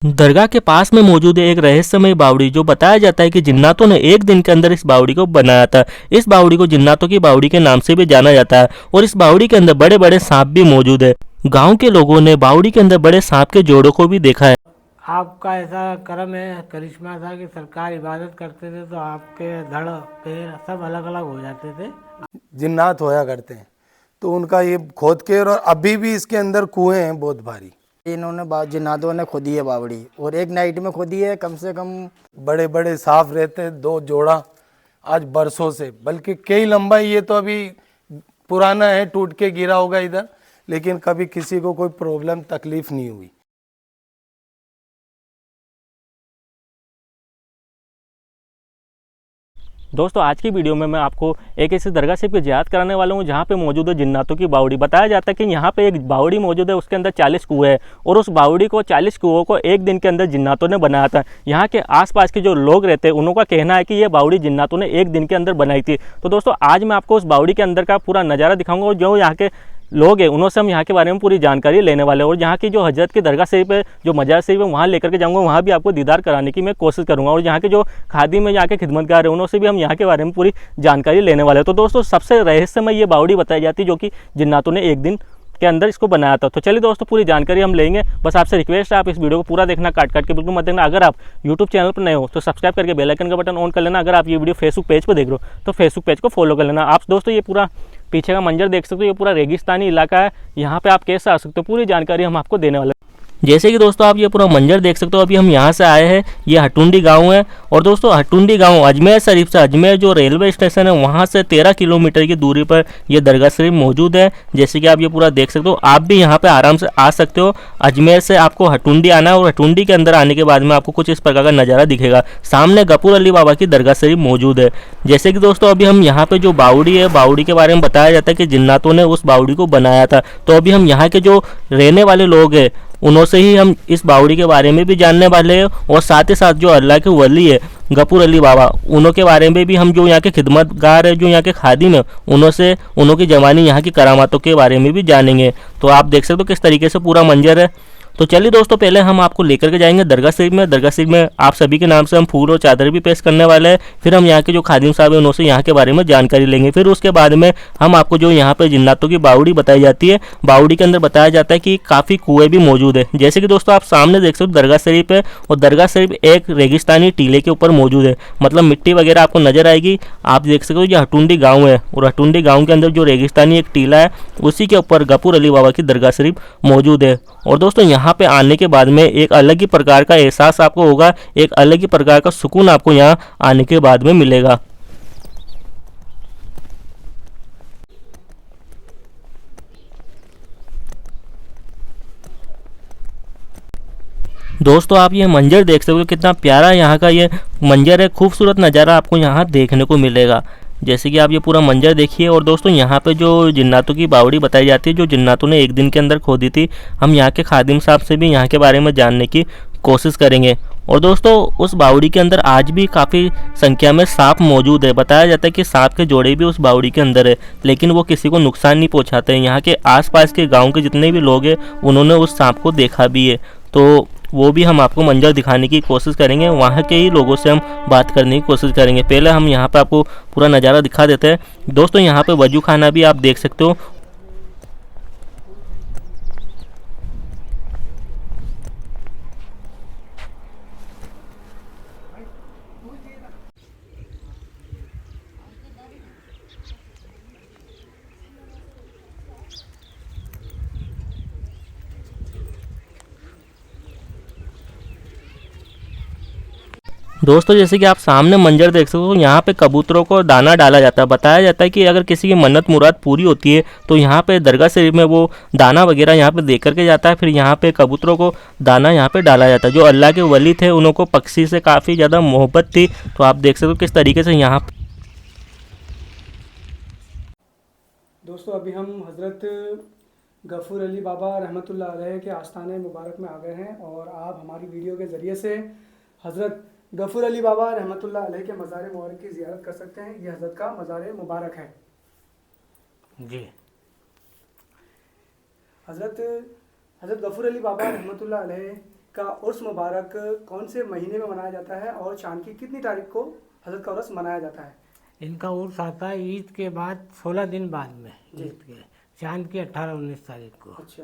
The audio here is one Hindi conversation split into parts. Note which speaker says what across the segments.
Speaker 1: दरगाह के पास में मौजूद है एक रहस्यमय बावड़ी, जो बताया जाता है कि जिन्नातों ने एक दिन के अंदर इस बावड़ी को बनाया था। इस बावड़ी को जिन्नातों की बावड़ी के नाम से भी जाना जाता है और इस बावड़ी के अंदर बड़े बड़े सांप भी मौजूद है। गांव के लोगों ने बावड़ी के अंदर बड़े सांप के जोड़ों को भी देखा है।
Speaker 2: आपका ऐसा करम है, करिश्मा था कि सरकार इबादत करते थे तो आपके धड़ पैर सब अलग अलग हो जाते थे।
Speaker 3: जिन्नात होया करते हैं, तो उनका ये खोद के, और अभी भी इसके अंदर कुएं हैं बहुत भारी।
Speaker 4: इन्होंने जिन्नातों ने खोदी है बावड़ी, और एक नाइट में खोदी है। कम से कम
Speaker 3: बड़े बड़े साफ रहते हैं, 2 जोड़ा आज बरसों से, बल्कि कई लंबाई। ये तो अभी पुराना है, टूट के गिरा होगा इधर, लेकिन कभी किसी को कोई प्रॉब्लम तकलीफ नहीं हुई।
Speaker 1: दोस्तों, आज की वीडियो में मैं आपको एक ऐसी दरगाह शरीफ की ज़ियारत कराने वाला हूँ जहाँ पे मौजूद है जिन्नातों की बावड़ी। बताया जाता है कि यहाँ पे एक बावड़ी मौजूद है, उसके अंदर 40 कुएं हैं और उस बावड़ी को 40 कुओं को एक दिन के अंदर जिन्नातों ने बनाया था। यहाँ के आसपास के जो लोग रहते हैं उनका कहना है कि ये बावड़ी जिन्नातों ने एक दिन के अंदर बनाई थी। तो दोस्तों, आज मैं आपको उस बावड़ी के अंदर का पूरा नज़ारा दिखाऊंगा और जो यहाँ के लोग हैं उनसे हम यहाँ के बारे में पूरी जानकारी लेने वाले हैं और यहाँ की जो हजरत की दरगाह शरीफ है, जो मजार शरीफ है, वहाँ लेकर के जाऊँगा। वहाँ भी आपको दीदार कराने की मैं कोशिश करूँगा और यहाँ के जो खादिम है, यहाँ के खिदमतगार हैं, उनसे भी हम यहाँ के बारे में पूरी जानकारी लेने वाले हैं। तो दोस्तों, सबसे रहस्यमय ये बावड़ी बताई जाती है जो कि जिन्नातों ने एक दिन के अंदर इसको बनाया था। तो चलिए दोस्तों, पूरी जानकारी हम लेंगे। बस आपसे रिक्वेस्ट है, आप इस वीडियो को पूरा देखना, काट के बिल्कुल मत देखना। अगर आप यूट्यूब चैनल पर नए हो तो सब्सक्राइब करके बेल आइकन का बटन ऑन कर लेना। अगर आप ये वीडियो फेसबुक पेज पर देख रहे हो तो फेसबुक पेज को फॉलो कर लेना। आप दोस्तों ये पूरा पीछे का मंजर देख सकते हो, ये पूरा रेगिस्तानी इलाका है। यहाँ पे आप कैसे आ सकते हो, पूरी जानकारी हम आपको देने वाले हैं। जैसे कि दोस्तों आप ये पूरा मंजर देख सकते हो, अभी हम यहाँ से आए हैं, ये हटुंडी गांव है। और दोस्तों, हटुंडी गांव अजमेर शरीफ से, अजमेर जो रेलवे स्टेशन है वहाँ से 13 किलोमीटर की दूरी पर ये दरगाह शरीफ मौजूद है। जैसे कि आप ये पूरा देख सकते हो, आप भी यहाँ पे आराम से आ सकते हो। अजमेर से आपको हटुंडी आना है और हटुंडी के अंदर आने के बाद में आपको कुछ इस प्रकार का नज़ारा दिखेगा। सामने गफूर अली बाबा की दरगाह शरीफ मौजूद है। जैसे कि दोस्तों, अभी हम यहाँ पे जो बावड़ी है, बावड़ी के बारे में बताया जाता है कि जिन्नातों ने उस बावड़ी को बनाया था। तो अभी हम यहाँ के जो रहने वाले लोग हैं उनसे ही हम इस बावड़ी के बारे में भी जानने वाले हैं और साथ ही साथ जो अल्लाह के वली है गफूर अली बाबा, उन्हों के बारे में भी हम, जो यहाँ के खिदमतगार है, जो यहाँ के खादिम है, उनसे उन्हों की जवानी, यहाँ की करामातों के बारे में भी जानेंगे। तो आप देख सकते हो किस तरीके से पूरा मंजर है। तो चलिए दोस्तों, पहले हम आपको लेकर के जाएंगे दरगाह शरीफ में। दरगाह शरीफ में आप सभी के नाम से हम फूल और चादर भी पेश करने वाले हैं। फिर हम यहाँ के जो खादिम साहब हैं उनसे यहाँ के बारे में जानकारी लेंगे। फिर उसके बाद में हम आपको जो यहाँ पे जिन्नातों की बावड़ी बताई जाती है, बावड़ी के अंदर बताया जाता है कि काफ़ी कुएँ भी मौजूद है। जैसे कि दोस्तों आप सामने देख सकते हो दरगाह शरीफ है और दरगाह शरीफ एक रेगिस्तानी टीले के ऊपर मौजूद है, मतलब मिट्टी वगैरह आपको नजर आएगी। आप देख सकते हो ये हटुंडी गाँव है और हटुंडी गाँव के अंदर जो रेगिस्तानी एक टीला है उसी के ऊपर गफूर अली बाबा की दरगाह शरीफ मौजूद है। और दोस्तों, यहाँ पे आने के बाद में एक अलग ही प्रकार का एहसास आपको होगा, एक अलग ही प्रकार का सुकून आपको यहाँ आने के बाद में मिलेगा। दोस्तों, आप ये मंजर देख सकते हो, कितना प्यारा यहाँ का ये मंजर है, खूबसूरत नज़ारा आपको यहाँ देखने को मिलेगा। जैसे कि आप ये पूरा मंजर देखिए। और दोस्तों, यहाँ पे जो जिन्नातों की बावड़ी बताई जाती है, जो जिन्नातों ने एक दिन के अंदर खोदी थी, हम यहाँ के खादिम साहब से भी यहाँ के बारे में जानने की कोशिश करेंगे। और दोस्तों, उस बावड़ी के अंदर आज भी काफ़ी संख्या में सांप मौजूद है। बताया जाता है कि सांप के जोड़े भी उस बावड़ी के अंदर है, लेकिन वो किसी को नुकसान नहीं पहुँचाते हैं। यहाँ के आसपास के गाँव के जितने भी लोग हैं उन्होंने उस सांप को देखा भी है। तो वो भी हम आपको मंजर दिखाने की कोशिश करेंगे, वहाँ के ही लोगों से हम बात करने की कोशिश करेंगे। पहले हम यहाँ पे आपको पूरा नज़ारा दिखा देते हैं। दोस्तों, यहाँ पे वजू खाना भी आप देख सकते हो। दोस्तों, जैसे कि आप सामने मंजर देख सकते हो, यहाँ पे कबूतरों को दाना डाला जाता है। बताया जाता है कि अगर किसी की मन्नत मुराद पूरी होती है तो यहाँ पे दरगाह शरीफ में वो दाना वगैरह यहाँ पे दे करके जाता है। फिर यहाँ पे कबूतरों को दाना यहाँ पे डाला जाता है। जो अल्लाह के वली थे उनको पक्षी से काफ़ी ज़्यादा मोहब्बत थी। तो आप देख सकते हो किस तरीके से यहाँ।
Speaker 5: दोस्तों, अभी हम हज़रत गफूर अली बाबा रहमतुल्लाह अलैह के आस्थाने मुबारक में आ गए हैं और आप हमारी वीडियो के ज़रिए से हज़रत गफूर अली बाबा रहमतुल्लाह अलैह के मज़ार मुबारक की ज़ियारत कर सकते हैं। ये हज़रत का मज़ार मुबारक है
Speaker 2: जी।
Speaker 5: हज़रत गफूर अली बाबा रहमतुल्लाह अलैह का उर्स मुबारक कौन से महीने में मनाया जाता है और चांद की कितनी तारीख को हजरत का उर्स मनाया जाता है?
Speaker 2: इनका उर्स आता है ईद के बाद 16 दिन बाद में, ईद के चांद की 18-19 तारीख को।
Speaker 5: अच्छा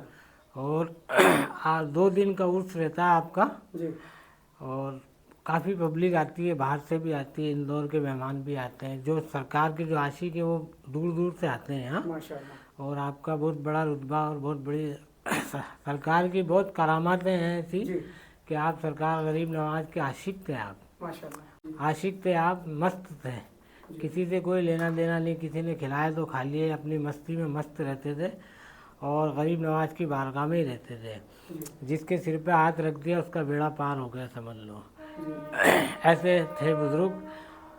Speaker 2: और 2 दिन का उर्स रहता है आपका।
Speaker 5: जी।
Speaker 2: और काफ़ी पब्लिक आती है, बाहर से भी आती है, इंदौर के मेहमान भी आते हैं, जो सरकार के जो आशिक है वो दूर दूर से आते हैं यहाँ।
Speaker 5: माशाल्लाह।
Speaker 2: और आपका बहुत बड़ा रुतबा और बहुत बड़ी सरकार की बहुत करामातें हैं ऐसी
Speaker 5: जी।
Speaker 2: कि आप सरकार गरीब नवाज के आशिक थे, आप
Speaker 5: माशाल्लाह।
Speaker 2: आशिक थे, आप मस्त थे, किसी से कोई लेना देना नहीं, किसी ने खिलाया तो खा लिए, अपनी मस्ती में मस्त रहते थे और गरीब नवाज की बारगाह में ही रहते थे। जिसके सिर पे हाथ रख दिया उसका बेड़ा पार हो गया, समझ लो। ऐसे थे बुजुर्ग।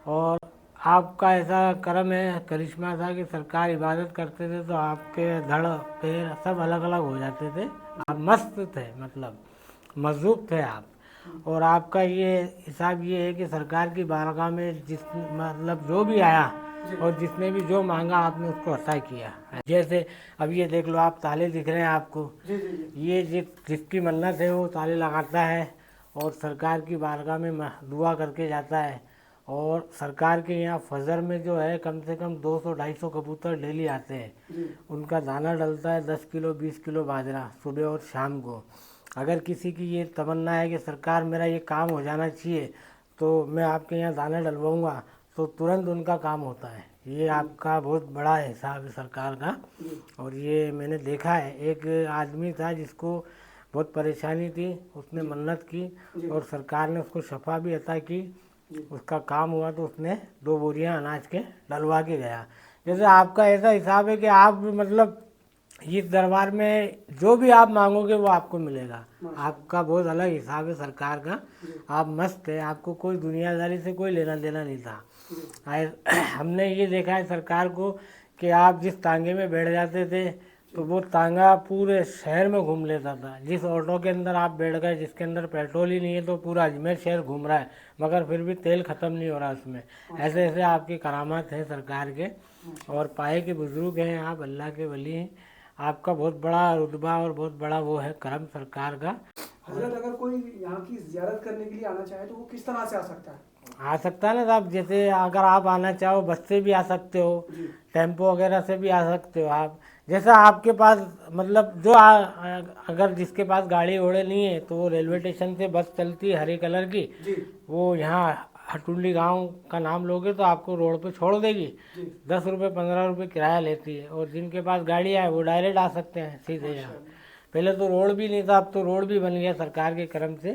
Speaker 2: और आपका ऐसा करम है, करिश्मा था कि सरकार इबादत करते थे तो आपके धड़ पैर सब अलग अलग हो जाते थे। आप मस्त थे, मतलब मज़बूत थे आप। और आपका ये हिसाब ये है कि सरकार की बारगाह में जिस मतलब जो भी आया और जिसने भी जो मांगा आपने उसको अता किया। जैसे अब ये देख लो, आप ताले दिख रहे हैं आपको,
Speaker 5: जी जी जी।
Speaker 2: ये जिसकी मन्नत है वो ताले लगाता है और सरकार की बारगाह में दुआ करके जाता है। और सरकार के यहाँ फजर में जो है कम से कम 200-250 कबूतर डेली आते हैं। उनका दाना डलता है 10 किलो 20 किलो बाजरा सुबह और शाम को। अगर किसी की ये तमन्ना है कि सरकार मेरा ये काम हो जाना चाहिए तो मैं आपके यहाँ दाना डलवाऊँगा, तो तुरंत उनका काम होता है। ये आपका बहुत बड़ा हिसाब है सरकार का। और ये मैंने देखा है, एक आदमी था जिसको बहुत परेशानी थी, उसने मन्नत की और सरकार ने उसको शफा भी अता की। उसका काम हुआ तो उसने 2 बोरियां अनाज के डलवा के गया। जैसे आपका ऐसा हिसाब है कि आप मतलब इस दरबार में जो भी आप मांगोगे वो आपको मिलेगा। आपका बहुत अलग हिसाब है सरकार का। आप मस्त है, आपको कोई दुनियादारी से कोई लेना देना नहीं था। हमने ये देखा है सरकार को कि आप जिस तांगे में बैठ जाते थे तो वो तांगा पूरे शहर में घूम लेता था। जिस ऑटो के अंदर आप बैठ गए, जिसके अंदर पेट्रोल ही नहीं है, तो पूरा अजमेर शहर घूम रहा है मगर फिर भी तेल ख़त्म नहीं हो रहा उसमें। ऐसे ऐसे आपकी करामात हैं सरकार के। और पाए के बुजुर्ग हैं आप, अल्लाह के वली हैं। आपका बहुत बड़ा रुतबा और बहुत बड़ा वो है करम सरकार का।
Speaker 5: हजरत अगर कोई यहाँ की ज़ियारत करने के लिए आना चाहे तो वो किस तरह से आ सकता है?
Speaker 2: आ सकता है ना साहब, जैसे अगर आप आना चाहो बस से भी आ सकते हो, टेम्पो वगैरह से भी आ सकते हो आप। जैसा आपके पास मतलब जो अगर जिसके पास गाड़ी घोड़े नहीं है तो वो रेलवे स्टेशन से बस चलती है हरी कलर की, वो यहाँ हटुंडी गांव का नाम लोगे तो आपको रोड पे छोड़ देगी। 10 रुपये 15 रुपये किराया लेती है। और जिनके पास गाड़ी है वो डायरेक्ट आ सकते हैं सीधे यहाँ। पहले तो रोड भी नहीं था, अब तो रोड भी बन गया सरकार के करम से।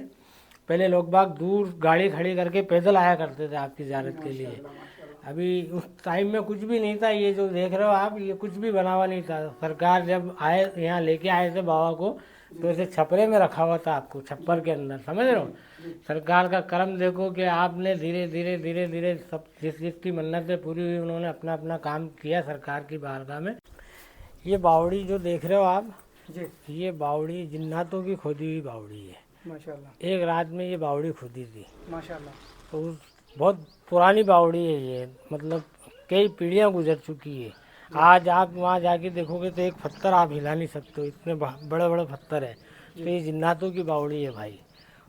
Speaker 2: पहले लोग बाग दूर गाड़ी खड़ी करके पैदल आया करते थे आपकी ज़ियारत के लिए। अभी उस टाइम में कुछ भी नहीं था। ये जो देख रहे हो आप, ये कुछ भी बना हुआ नहीं था। सरकार जब आए यहाँ लेके आए थे बाबा को तो ऐसे छपरे में रखा हुआ था आपको, छप्पर के अंदर, समझ रहे हो। सरकार का करम देखो कि आपने धीरे धीरे धीरे धीरे सब जिसकी मन्नतें पूरी हुई उन्होंने अपना अपना काम किया सरकार की बारगाह में। ये बावड़ी जो देख रहे हो आप, ये बावड़ी जिन्नातों की खोदी हुई बावड़ी है।
Speaker 5: माशाल्लाह।
Speaker 2: एक रात में ये बावड़ी खुदी थी।
Speaker 5: माशाल्लाह।
Speaker 2: तो बहुत पुरानी बावड़ी है ये, मतलब कई पीढ़ियाँ गुजर चुकी है। आज आप वहाँ जाके देखोगे तो एक पत्थर आप हिला नहीं सकते हो, इतने बड़े बड़े पत्थर है। तो ये जिन्नातों की बावड़ी है भाई।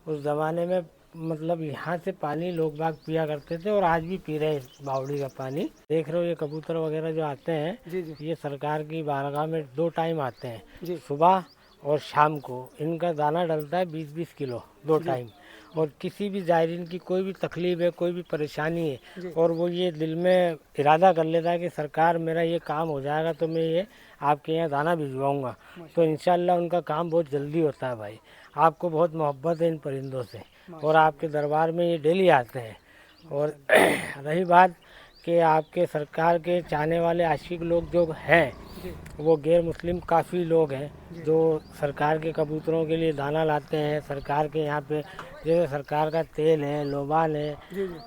Speaker 2: उस ज़माने में मतलब यहाँ से पानी लोग बाग पिया करते थे और आज भी पी रहे हैं इस बावड़ी का पानी। देख रहे हो ये कबूतर वगैरह जो आते हैं, ये सरकार की बारगाह में 2 टाइम आते हैं, सुबह और शाम को। इनका दाना डलता है 20-20 किलो 2 टाइम। और किसी भी जायरीन की कोई भी तकलीफ है, कोई भी परेशानी है और वो ये दिल में इरादा कर लेता है कि सरकार मेरा ये काम हो जाएगा तो मैं ये आपके यहाँ दाना भिजवाऊँगा, तो इंशाल्लाह उनका काम बहुत जल्दी होता है भाई। आपको बहुत मोहब्बत है इन परिंदों से और आपके दरबार में ये डेली आते हैं। और रही बात कि आपके सरकार के चाहने वाले आशिक लोग जो हैं वो गैर मुस्लिम काफ़ी लोग हैं जो सरकार के कबूतरों के लिए दाना लाते हैं। सरकार के यहाँ पे जैसे सरकार का तेल है, लोबान है,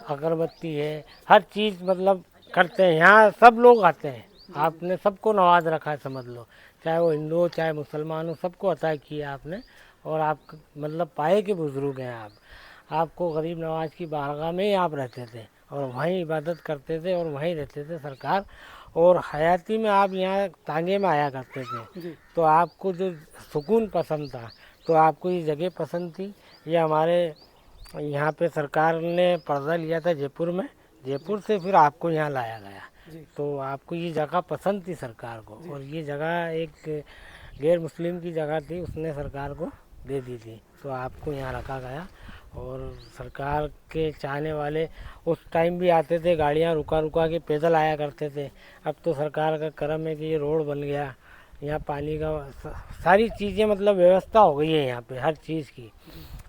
Speaker 2: अगरबत्ती है, हर चीज़ मतलब करते हैं। यहाँ सब लोग आते हैं। आपने सबको नवाज रखा है, समझ लो, चाहे वो हिंदू हो चाहे मुसलमान हो, सबको अता किया आपने। और आप मतलब पाए के बुजुर्ग हैं आप। आपको गरीब नवाज की बारगाह में ही आप रहते थे और वहीं इबादत करते थे और वहीं रहते थे सरकार। और हयाती में आप यहाँ तांगे में आया करते थे, तो आपको जो सुकून पसंद था तो आपको ये जगह पसंद थी, ये हमारे यहाँ पे सरकार ने पर्दा लिया था जयपुर में, जयपुर से फिर आपको यहाँ लाया गया। तो आपको ये जगह पसंद थी सरकार को, और ये जगह एक गैर मुस्लिम की जगह थी, उसने सरकार को दे दी थी, तो आपको यहाँ रखा गया। और सरकार के चाहने वाले उस टाइम भी आते थे, गाड़ियाँ रुका रुका के पैदल आया करते थे। अब तो सरकार का करम है कि ये रोड बन गया, यहाँ पानी का सारी चीज़ें मतलब व्यवस्था हो गई है यहाँ पे हर चीज़ की।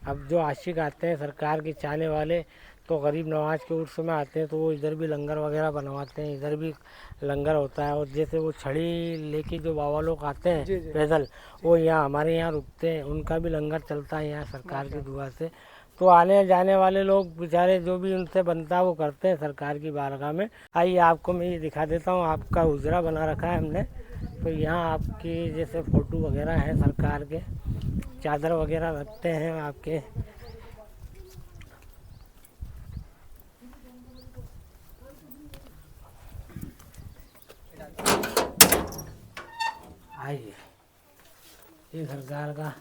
Speaker 2: अब जो आशिक आते हैं सरकार के चाहने वाले, तो गरीब नवाज के उर्स में आते हैं, तो वो इधर भी लंगर वगैरह बनवाते हैं, इधर भी लंगर होता है। और जैसे वो छड़ी लेके जो बाबा लोग आते हैं पैदल, वो यहाँ हमारे यहाँ रुकते हैं, उनका भी लंगर चलता है यहाँ सरकार की दुआ से। तो आने जाने वाले लोग बेचारे जो भी उनसे बनता है वो करते हैं सरकार की बारगाह में। आइए आपको मैं ये दिखा देता हूँ, आपका हुजरा बना रखा है हमने। तो यहाँ आपकी जैसे फ़ोटो वगैरह हैं सरकार के, चादर वगैरह रखते हैं आपके। आइए, ये सरकार का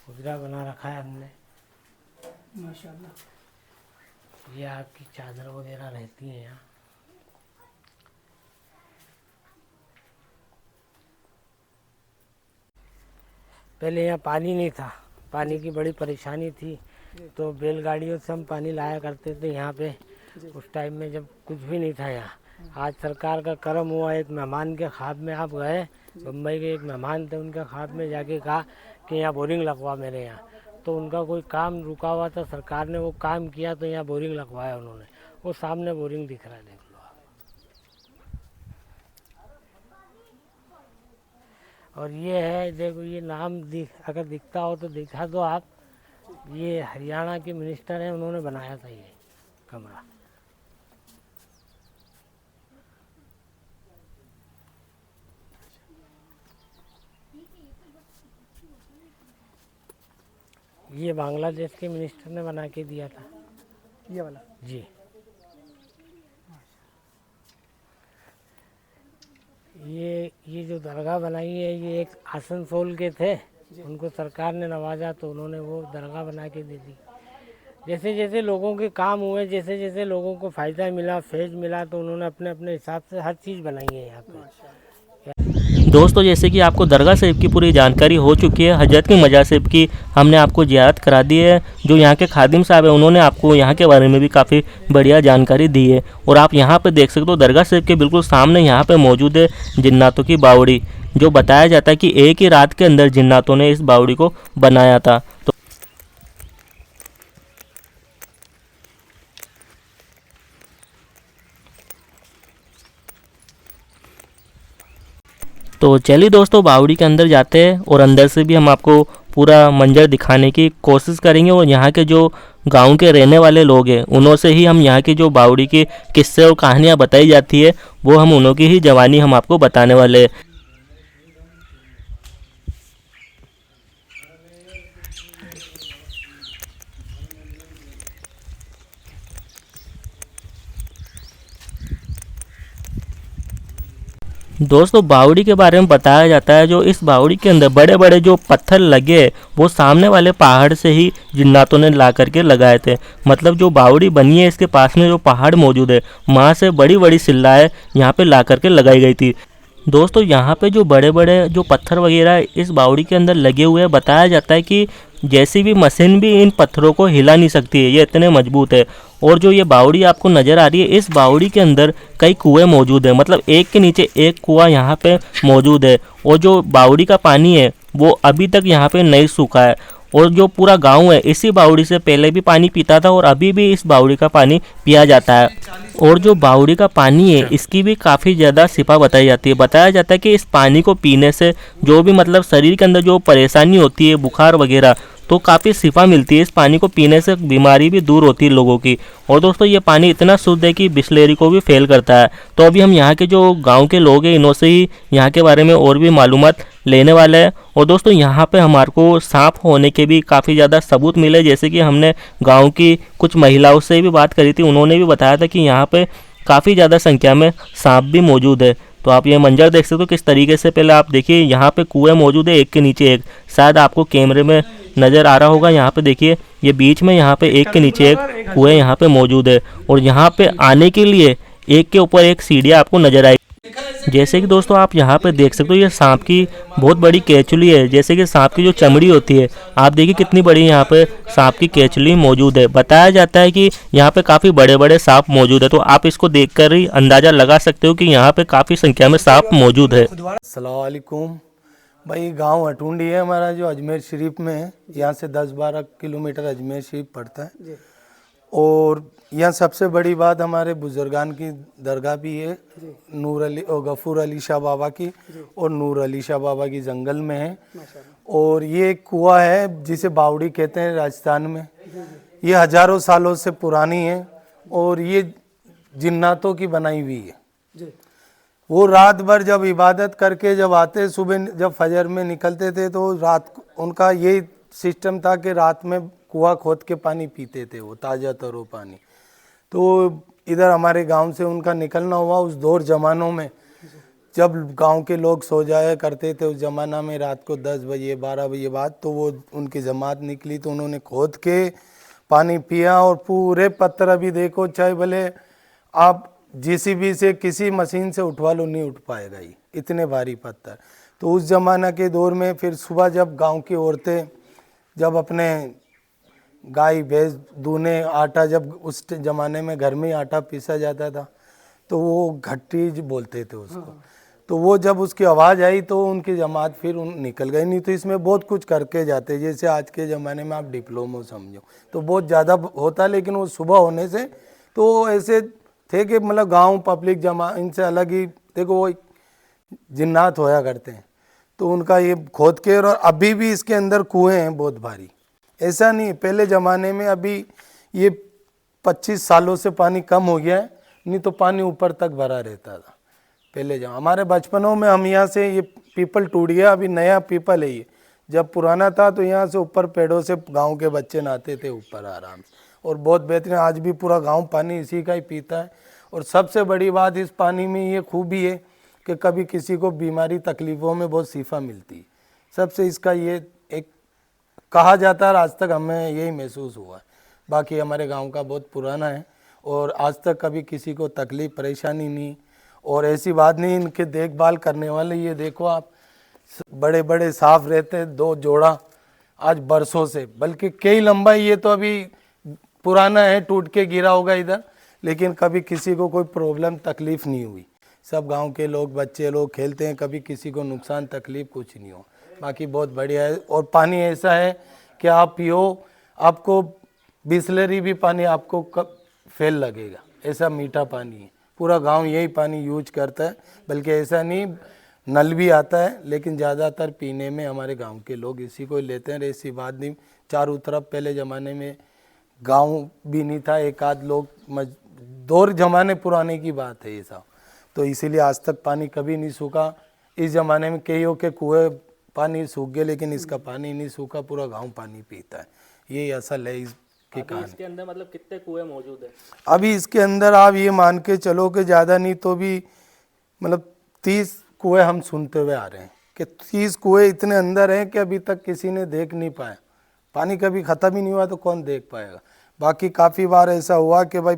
Speaker 2: हुजरा बना रखा है हमने।
Speaker 5: माशाल्लाह।
Speaker 2: ये आपकी चादर वगैरह रहती है यहाँ। पहले यहाँ पानी नहीं था, पानी की बड़ी परेशानी थी, तो बैलगाड़ियों से हम पानी लाया करते थे यहाँ पे, उस टाइम में जब कुछ भी नहीं था यहाँ। आज सरकार का करम हुआ, एक मेहमान के ख्वाब में आप गए, मुंबई के एक मेहमान थे, उनके ख्वाब में जाके कहा कि यहाँ बोरिंग लगवा मेरे यहाँ। तो उनका कोई काम रुका हुआ था, सरकार ने वो काम किया, तो यहाँ बोरिंग लगवाया उन्होंने। वो सामने बोरिंग दिख रहा है, देख लो आप। और ये है, देखो ये नाम अगर दिखता हो तो दिखा दो आप। ये हरियाणा के मिनिस्टर हैं, उन्होंने बनाया था ये कमरा। ये बांग्लादेश के मिनिस्टर ने बना के दिया था
Speaker 5: ये वाला।
Speaker 2: जी। ये जो दरगाह बनाई है, ये एक आसनसोल के थे, उनको सरकार ने नवाजा, तो उन्होंने वो दरगाह बना के दे दी। जैसे जैसे लोगों के काम हुए, जैसे जैसे लोगों को फ़ायदा मिला, फैज़ मिला, तो उन्होंने अपने अपने हिसाब से हर चीज़ बनाई है यहाँ पे।
Speaker 1: दोस्तों, जैसे कि आपको दरगाह शरीफ की पूरी जानकारी हो चुकी है, हजरत की मजार शरीफ की हमने आपको ज़ियारत करा दी है। जो यहाँ के खादिम साहब है, उन्होंने आपको यहाँ के बारे में भी काफ़ी बढ़िया जानकारी दी है। और आप यहाँ पे देख सकते हो, दरगाह शरीफ के बिल्कुल सामने यहाँ पे मौजूद है जिन्नातों की बावड़ी, जो बताया जाता है कि एक ही रात के अंदर जिन्नातों ने इस बावड़ी को बनाया था। तो चलिए दोस्तों, बावड़ी के अंदर जाते हैं और अंदर से भी हम आपको पूरा मंजर दिखाने की कोशिश करेंगे। और यहाँ के जो गांव के रहने वाले लोग हैं, उन्हों से ही हम यहाँ की जो बावड़ी के किस्से और कहानियाँ बताई जाती है, वो हम उन्हों की ही जवानी हम आपको बताने वाले हैं। दोस्तों, बावड़ी के बारे में बताया जाता है, जो इस बावड़ी के अंदर बड़े बड़े जो पत्थर लगे, वो सामने वाले पहाड़ से ही जिन्नातों ने ला करके लगाए थे। मतलब जो बावड़ी बनी है, इसके पास में जो पहाड़ मौजूद है, वहाँ से बड़ी बड़ी सिल्लाएँ यहाँ पे ला करके लगाई गई थी। दोस्तों, यहाँ पे जो बड़े बड़े जो पत्थर वगैरह इस बावड़ी के अंदर लगे हुए हैं, बताया जाता है कि जैसी भी मशीन भी इन पत्थरों को हिला नहीं सकती है, ये इतने मजबूत है। और जो ये बावड़ी आपको नज़र आ रही है, इस बावड़ी के अंदर कई कुएं मौजूद है, मतलब एक के नीचे एक कुआं यहाँ पे मौजूद है। और जो बावड़ी का पानी है, वो अभी तक यहाँ पे नहीं सूखा है। और जो पूरा गांव है, इसी बावड़ी से पहले भी पानी पीता था और अभी भी इस बावड़ी का पानी पिया जाता है। और जो बावड़ी का पानी है, इसकी भी काफ़ी ज़्यादा शिफा बताई जाती है। बताया जाता है कि इस पानी को पीने से जो भी मतलब शरीर के अंदर जो परेशानी होती है, बुखार वगैरह, तो काफ़ी शिफा मिलती है। इस पानी को पीने से बीमारी भी दूर होती है लोगों की। और दोस्तों, ये पानी इतना शुद्ध है कि बिस्लेरी को भी फेल करता है। तो अभी हम यहाँ के जो गांव के लोग हैं, इन्हों से ही यहाँ के बारे में और भी मालूमात लेने वाले हैं। और दोस्तों, यहाँ पे हमारे को सांप होने के भी काफ़ी ज़्यादा सबूत मिले। जैसे कि हमने गाँव की कुछ महिलाओं से भी बात करी थी, उन्होंने भी बताया था कि यहाँ पर काफ़ी ज़्यादा संख्या में सांप भी मौजूद है। तो आप ये मंजर देख सकते हो किस तरीके से। पहले आप देखिए, यहाँ पे कुएं मौजूद है एक के नीचे एक, शायद आपको कैमरे में नज़र आ रहा होगा। यहाँ पे देखिए ये बीच में यहाँ पे एक के नीचे एक कुएं यहाँ पे मौजूद है और यहाँ पे आने के लिए एक के ऊपर एक सीढ़ियाँ आपको नजर आएगी। जैसे कि दोस्तों आप यहाँ पे देख सकते हो ये सांप की बहुत बड़ी केचुली है। जैसे कि सांप की जो चमड़ी होती है, आप देखिए कितनी बड़ी यहाँ पे सांप की केचुली मौजूद है। बताया जाता है कि यहाँ पे काफ़ी बड़े बड़े सांप मौजूद है, तो आप इसको देखकर ही अंदाज़ा लगा सकते हो कि यहाँ पे काफ़ी संख्या में सांप मौजूद है।
Speaker 3: अस्सलाम वालेकुम भाई। गांव अटुंडी है हमारा जो अजमेर शरीफ में है। यहाँ से 10-12 किलोमीटर अजमेर शरीफ पड़ता है। और यहाँ सबसे बड़ी बात हमारे बुजुर्गान की दरगाह भी है, नूर अली और गफूर अली शाह बाबा की, और नूर अली शाह बाबा की जंगल में है। और ये एक कुआं है जिसे बावड़ी कहते हैं राजस्थान में। ये हजारों सालों से पुरानी है और ये जिन्नातों की बनाई हुई है। वो रात भर जब इबादत करके जब आते, सुबह जब फजर में निकलते थे तो रात उनका ये सिस्टम था कि रात में कुआं खोद के पानी पीते थे, वो ताज़ा तरो पानी। तो इधर हमारे गांव से उनका निकलना हुआ उस दौर ज़मानों में, जब गांव के लोग सो जाया करते थे उस ज़माना में, रात को 10 बजे 12 बजे बाद, तो वो उनकी जमात निकली तो उन्होंने खोद के पानी पिया। और पूरे पत्थर अभी देखो, चाहे भले आप JCB से किसी मशीन से उठवा लो, नहीं उठ पाएगा ये, इतने भारी पत्थर। तो उस ज़माना के दौर में फिर सुबह जब गांव की औरतें जब अपने गाय भैंस दूने, आटा जब उस ज़माने में घर में ही आटा पीसा जाता था, तो वो घट्टी बोलते थे उसको। तो वो जब उसकी आवाज़ आई तो उनकी जमात फिर निकल गई। नहीं तो इसमें बहुत कुछ करके जाते, जैसे आज के ज़माने में आप डिप्लोमा समझो तो बहुत ज़्यादा होता, लेकिन वो सुबह होने से तो ऐसे थे कि मतलब गांव पब्लिक जमा इनसे अलग ही, देखो वो जिन्नात होया करते हैं। तो उनका ये खोद के, और अभी भी इसके अंदर कुएं हैं बहुत भारी। ऐसा नहीं पहले ज़माने में, अभी ये 25 सालों से पानी कम हो गया है, नहीं तो पानी ऊपर तक भरा रहता था पहले। जब हमारे बचपनों में हम यहाँ से, ये पीपल टूट गया, अभी नया पीपल है ये। जब पुराना था तो यहाँ से ऊपर पेड़ों से गांव के बच्चे नहाते थे ऊपर आराम से, और बहुत बेहतरीन। आज भी पूरा गांव पानी इसी का ही पीता है। और सबसे बड़ी बात इस पानी में ये खूबी है कि कभी किसी को बीमारी तकलीफ़ों में बहुत शिफा मिलती है। सबसे इसका ये एक कहा जाता है, आज तक हमें यही महसूस हुआ है। बाकी हमारे गांव का बहुत पुराना है और आज तक कभी किसी को तकलीफ़ परेशानी नहीं। और ऐसी बात नहीं, इनके देखभाल करने वाले ये देखो आप, बड़े बड़े साफ रहते हैं, 2 जोड़ा आज बरसों से, बल्कि कई लंबाई। ये तो अभी पुराना है, टूट के गिरा होगा इधर, लेकिन कभी किसी को कोई प्रॉब्लम तकलीफ़ नहीं हुई। सब गांव के लोग, बच्चे लोग खेलते हैं, कभी किसी को नुकसान तकलीफ़ कुछ नहीं हो। बाकी बहुत बढ़िया है। और पानी ऐसा है कि आप पियो, आपको बिस्लरी भी पानी आपको कब फेल लगेगा, ऐसा मीठा पानी है। पूरा गांव यही पानी यूज करता है, बल्कि ऐसा नहीं नल भी आता है, लेकिन ज़्यादातर पीने में हमारे गांव के लोग इसी को लेते हैं। ऐसी बात नहीं, चारों तरफ पहले ज़माने में गांव भी नहीं था, एक आध लोग, दौर ज़माने पुराने की बात है ये सब। तो इसीलिए आज तक पानी कभी नहीं सूखा। इस ज़माने में कईयों के कुएँ पानी सूख गए, लेकिन इसका पानी नहीं सूखा, पूरा गांव पानी पीता है। ये असल है इसकी कहानी।
Speaker 1: इसके अंदर मतलब कितने कुएं मौजूद है?
Speaker 3: अभी इसके अंदर आप ये मान के चलो कि ज़्यादा नहीं तो भी मतलब 30 कुएं हम सुनते हुए आ रहे हैं कि 30 कुएं इतने अंदर हैं कि अभी तक किसी ने देख नहीं पाया। पानी कभी ख़त्म ही नहीं हुआ तो कौन देख पाएगा। बाकी काफ़ी बार ऐसा हुआ कि भाई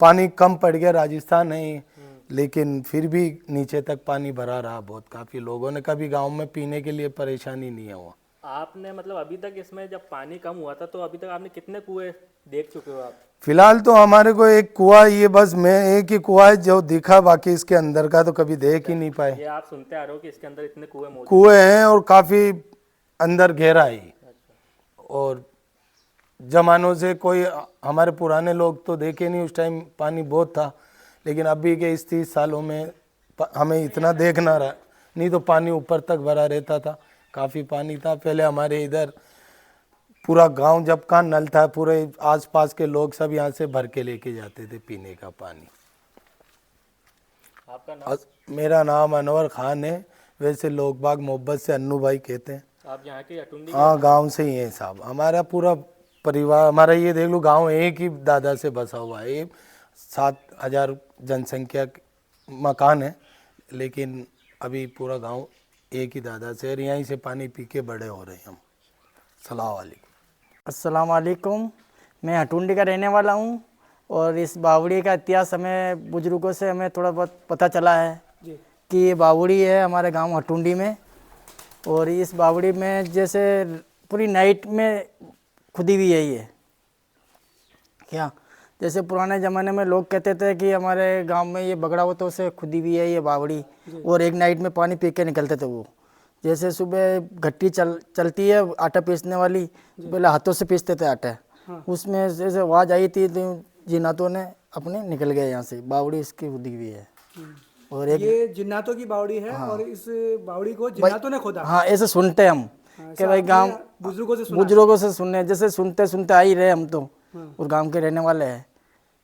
Speaker 3: पानी कम पड़ गया, राजस्थान है, लेकिन फिर भी नीचे तक पानी भरा रहा बहुत। काफ़ी लोगों ने कभी गांव में पीने के लिए परेशानी नहीं हुआ।
Speaker 1: आपने मतलब अभी तक इसमें जब पानी कम हुआ था तो अभी तक आपने कितने कुएं देख चुके हो आप?
Speaker 3: फिलहाल तो हमारे को एक कुआं, ये बस मैं एक ही कुआं है जो दिखा, बाकी इसके अंदर का तो कभी देख ही नहीं पाए।
Speaker 1: ये आप सुनते आ रहे हो कि इसके अंदर इतने कुएं मौजूद
Speaker 3: कुएं हैं और काफ़ी अंदर गहरा है। और जमानों से कोई हमारे पुराने लोग तो देखे नहीं, उस टाइम पानी बहुत था, लेकिन अभी के इस 30 सालों में हमें इतना देखना रहा, नहीं तो पानी ऊपर तक भरा रहता था, काफ़ी पानी था। पहले हमारे इधर पूरा गांव जब का नल था, पूरे आसपास के लोग सब यहाँ से भर के लेके जाते थे पीने का पानी।
Speaker 1: आपका नाम?
Speaker 3: मेरा नाम अनवर खान है, वैसे लोग बाग मोहब्बत से अन्नू भाई कहते हैं।
Speaker 1: आप यहाँ के अटुंडी?
Speaker 3: हाँ, गांव से ही हैं साहब। हमारा पूरा परिवार, हमारा ये देख लो गांव एक ही दादा से बसा हुआ है। 7,000 जनसंख्या मकान है, लेकिन अभी पूरा गांव एक ही दादा से, और यहीं से पानी पी के बड़े हो रहे हैं हम। सलाम वालेकुम।
Speaker 4: अस्सलाम वालेकुम। मैं हटुंडी का रहने वाला हूँ और इस बावड़ी का इतिहास हमें बुजुर्गों से हमें थोड़ा बहुत पता चला है
Speaker 5: जी।
Speaker 4: कि ये बावड़ी है हमारे गांव हटुंडी में। और इस बावड़ी में जैसे पूरी नाइट में खुदी हुई है ये। क्या जैसे पुराने ज़माने में लोग कहते थे कि हमारे गांव में ये बगड़ावतों से खुदी हुई है ये बावड़ी, और एक नाइट में पानी पी के निकलते थे वो। जैसे सुबह घट्टी चलती है आटा पीसने वाली, पहले हाथों से पीसते थे आटा। उसमें जैसे आवाज़ आई थी तो जिन्नातों ने अपने निकल गए यहाँ से। बावड़ी इसकी खुदी हुई है। और एक
Speaker 5: ये जिन्नातों की बावड़ी है और इस बावड़ी को जिन्नातों ने खोदा।
Speaker 4: हाँ, ऐसे सुनते हम कि भाई गांव
Speaker 5: बुजुर्गों से सुना।
Speaker 4: बुजुर्गों से सुनने, जैसे सुनते सुनते आ ही रहे हम तो, और गांव के रहने वाले हैं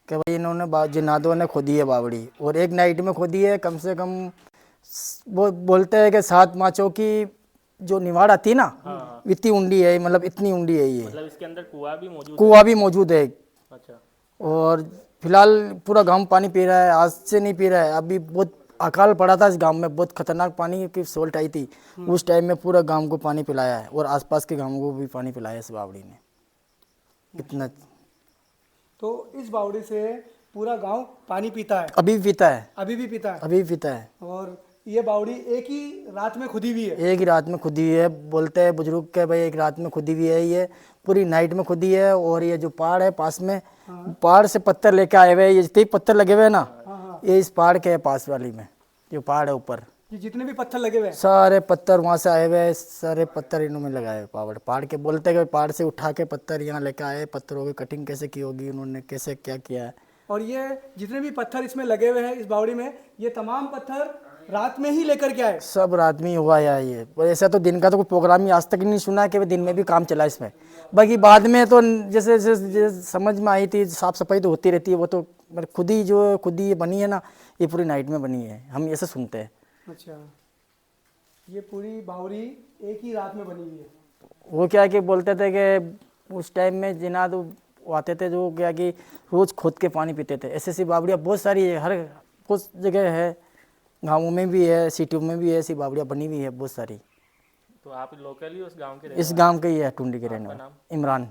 Speaker 4: कि भाई इन्होंने जिन्नातों ने खोदी है बावड़ी, और एक नाइट में खोदी है। कम से कम वो बोलते हैं कि 7 माचों की जो निवाड़ आती है ना, इतनी ऊंडी है, मतलब इतनी ऊंडी है ये।
Speaker 1: मतलब इसके अंदर
Speaker 4: कुआं भी मौजूद है।
Speaker 1: अच्छा।
Speaker 4: और फिलहाल पूरा गांव पानी पी रहा है, आज से नहीं पी रहा है। अभी बहुत अकाल पड़ा था इस गांव में, बहुत खतरनाक पानी की सोल्ट आई थी। उस टाइम में पूरा गांव को पानी पिलाया है, और आसपास के गांवों को भी पानी पिलाया है इस बावड़ी ने। इतना
Speaker 5: तो इस बावड़ी से पूरा गांव पानी पीता है।
Speaker 4: अभी भी पीता है,
Speaker 5: अभी भी पीता है।
Speaker 4: अभी भी पीता है।
Speaker 5: और ये बावड़ी एक ही रात में खुदी हुई है।
Speaker 4: एक ही रात में खुदी हुई है। बोलते हैं बुजुर्ग के भाई एक रात में खुदी हुई है ये, पूरी नाइट में खुदी है। और ये जो पहाड़ है पास में, पहाड़ से पत्थर लेके आए हुए हैं। ये जितने पत्थर लगे हुए हैं ना, ये इस पहाड़ के पास वाली में जो पहाड़ है ऊपर,
Speaker 5: ये जितने भी पत्थर लगे हुए हैं
Speaker 4: सारे पत्थर वहाँ से आए हुए हैं। सारे पत्थर इन्होंने लगाए हुए पहाड़ के। बोलते हैं कि पहाड़ से उठा के पत्थर यहाँ लेके आए। पत्थरों की कटिंग कैसे की होगी उन्होंने, कैसे क्या किया है।
Speaker 5: और ये जितने भी पत्थर इसमें लगे हुए हैं इस बावड़ी में, ये तमाम पत्थर रात में ही लेकर के आए।
Speaker 4: सब रात में ही हुआ है ये। ऐसा तो दिन का तो कोई प्रोग्राम ही आज तक नहीं सुना कि दिन में भी काम चला इसमें। बाकी बाद में तो जैसे जैसे समझ में आई थी, साफ सफाई तो होती रहती है। वो तो मतलब खुद ही ये बनी है ना, ये पूरी नाइट में बनी है, हम ऐसे सुनते हैं।
Speaker 5: अच्छा, ये पूरी बावड़ी एक ही रात में बनी हुई है।
Speaker 4: वो क्या कि बोलते थे कि उस टाइम में जिना तो आते थे जो क्या कि रोज खोद के पानी पीते थे। ऐसी बावड़ियाँ बहुत सारी है, हर कुछ जगह है, गाँवों में भी है, सिटियों में भी है, ऐसी बावड़ियाँ बनी हुई है बहुत सारी।
Speaker 1: तो आप लोकली उस गांव के
Speaker 4: इस गांव के ही है, टुंडी के रहने वाले इमरान।